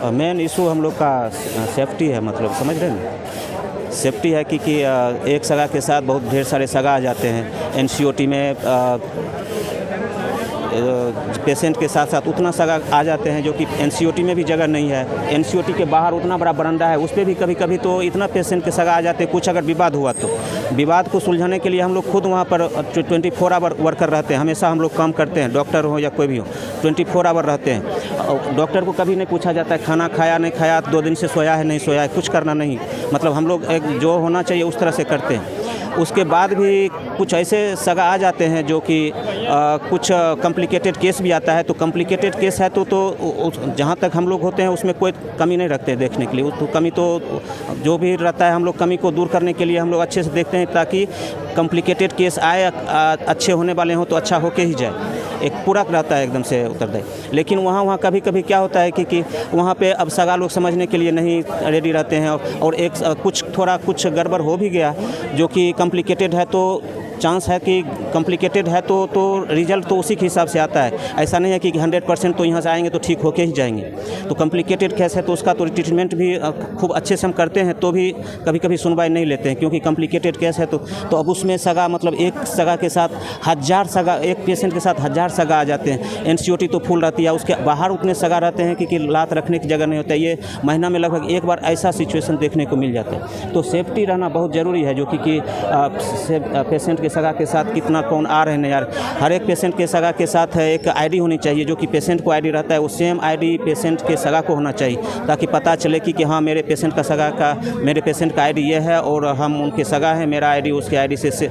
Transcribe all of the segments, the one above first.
Main issue हम लोग का सेफ्टी है, मतलब समझ रहे हैं ना। सेफ्टी है कि एक सगा के साथ बहुत ढेर सारे सगा आ जाते हैं। एनसीओटी में पेशेंट के साथ साथ उतना सगा आ जाते हैं जो कि एनसीओटी में भी जगह नहीं है। एनसीओटी के बाहर उतना बड़ा बरामदा है, उस पर भी कभी कभी तो इतना पेशेंट के सगा आ जाते हैं। कुछ अगर विवाद हुआ तो विवाद को सुलझाने के लिए हम लोग खुद वहाँ पर 24 आवर वर्कर रहते हैं। हमेशा हम लोग काम करते हैं, डॉक्टर हो या कोई भी हो, 24 आवर रहते हैं। डॉक्टर को कभी नहीं पूछा जाता है खाना खाया नहीं खाया, 2 दिन से सोया है नहीं सोया है, कुछ करना नहीं। मतलब हम लोग एक जो होना चाहिए उस तरह से करते हैं। उसके बाद भी कुछ ऐसे सगा आ जाते हैं जो कि कुछ कॉम्प्लिकेटेड केस भी आता है। तो कॉम्प्लिकेटेड केस है तो जहाँ तक हम लोग होते हैं उसमें कोई कमी नहीं रखते हैं देखने के लिए। तो कमी तो जो भी रहता है हम लोग कमी को दूर करने के लिए हम लोग अच्छे से देखते हैं, ताकि कॉम्प्लिकेटेड केस आए अच्छे होने वाले हों तो अच्छा होके ही जाए। एक पूरक रहता है एकदम से उत्तरदायी। लेकिन वहाँ कभी कभी क्या होता है कि वहाँ पे अब सगा लोग समझने के लिए नहीं रेडी रहते हैं, और एक कुछ गड़बड़ हो भी गया जो कि कॉम्प्लिकेटेड है तो चांस है कि कॉम्प्लिकेटेड है तो रिजल्ट तो उसी के हिसाब से आता है। ऐसा नहीं है कि 100% तो यहाँ से आएंगे तो ठीक होके ही जाएंगे। तो कॉम्प्लिकेटेड केस है तो उसका तो ट्रीटमेंट भी खूब अच्छे से हम करते हैं, तो भी कभी कभी सुनवाई नहीं लेते हैं क्योंकि कॉम्प्लिकेटेड केस है। तो अब उसमें सगा मतलब एक सगा के साथ 1000 सगा, एक पेशेंट के साथ 1000 सगा आ जाते हैं। एनसीओटी तो फुल रहती है, उसके बाहर उतने सगा रहते हैं कि लात रखने की जगह नहीं होता है। ये महीना में लगभग एक बार ऐसा सिचुएशन देखने को मिल जाता है। तो सेफ्टी रहना बहुत ज़रूरी है, जो कि पेशेंट सगा के साथ कितना कौन आ रहे हैं। यार हर एक पेशेंट के सगा के साथ एक आईडी होनी चाहिए, जो कि पेशेंट को आईडी रहता है वो सेम आईडी पेशेंट के सगा को होना चाहिए, ताकि पता चले कि हाँ मेरे पेशेंट का आईडी ये है और हम उनके सगा हैं, मेरा आईडी उसके आईडी से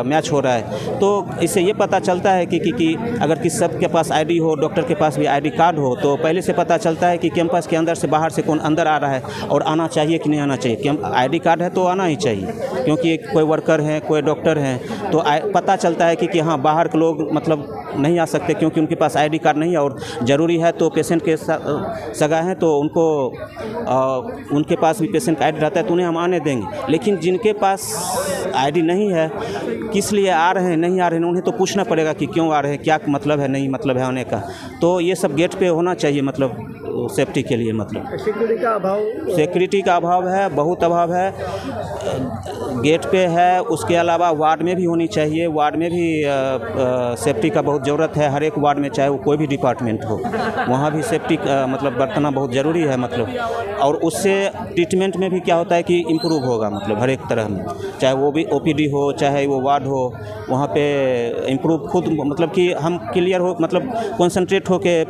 मैच हो रहा है। तो इससे ये पता चलता है कि अगर किसी सबके पास आईडी हो, डॉक्टर के पास भी आईडी कार्ड हो, तो पहले से पता चलता है कि कैंपस के अंदर से बाहर से कौन अंदर आ रहा है और आना चाहिए कि नहीं आना चाहिए। आईडी कार्ड है तो आना ही चाहिए, क्योंकि कोई वर्कर हैं कोई डॉक्टर हैं तो पता चलता है कि हाँ बाहर के लोग मतलब नहीं आ सकते क्योंकि उनके पास आईडी कार्ड नहीं है। और ज़रूरी है तो पेशेंट के सगा हैं तो उनके पास भी पेशेंट का आईडी रहता है तो उन्हें हम आने देंगे। लेकिन जिनके पास आईडी नहीं है, किस लिए आ रहे हैं नहीं आ रहे हैं, उन्हें तो पूछना पड़ेगा कि क्यों आ रहे हैं, क्या मतलब है नहीं मतलब है आने का। तो ये सब गेट पे होना चाहिए, मतलब सेफ्टी के लिए। मतलब सिक्योरिटी का अभाव है, बहुत अभाव है, गेट पे है। उसके अलावा वार्ड में भी होनी चाहिए, वार्ड में भी सेफ्टी का बहुत ज़रूरत है। हर एक वार्ड में चाहे वो कोई भी डिपार्टमेंट हो, वहाँ भी सेफ्टी मतलब बरतना बहुत ज़रूरी है। मतलब और उससे ट्रीटमेंट में भी क्या होता है कि इम्प्रूव होगा, मतलब हर एक तरह में, चाहे वो भी ओपीडी हो चाहे वो वार्ड हो, वहाँ पे इम्प्रूव खुद मतलब कि हम क्लियर हो, मतलब कॉन्सेंट्रेट हो के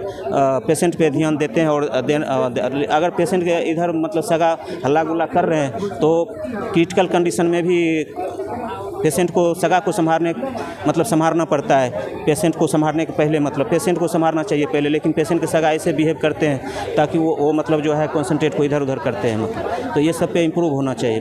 पेशेंट पे ध्यान देते हैं। और अगर पेशेंट के इधर मतलब सगा हल्ला गुल्ला कर रहे हैं तो क्रिटिकल कंडीशन में भी पेशेंट को सगा को संभालना पड़ता है। पेशेंट को संभालने के पहले मतलब पेशेंट को संभालना चाहिए पहले, लेकिन पेशेंट के सगा ऐसे बिहेव करते हैं ताकि वो मतलब जो है कॉन्सेंट्रेट को इधर उधर करते हैं। मतलब तो ये सब पे इम्प्रूव होना चाहिए।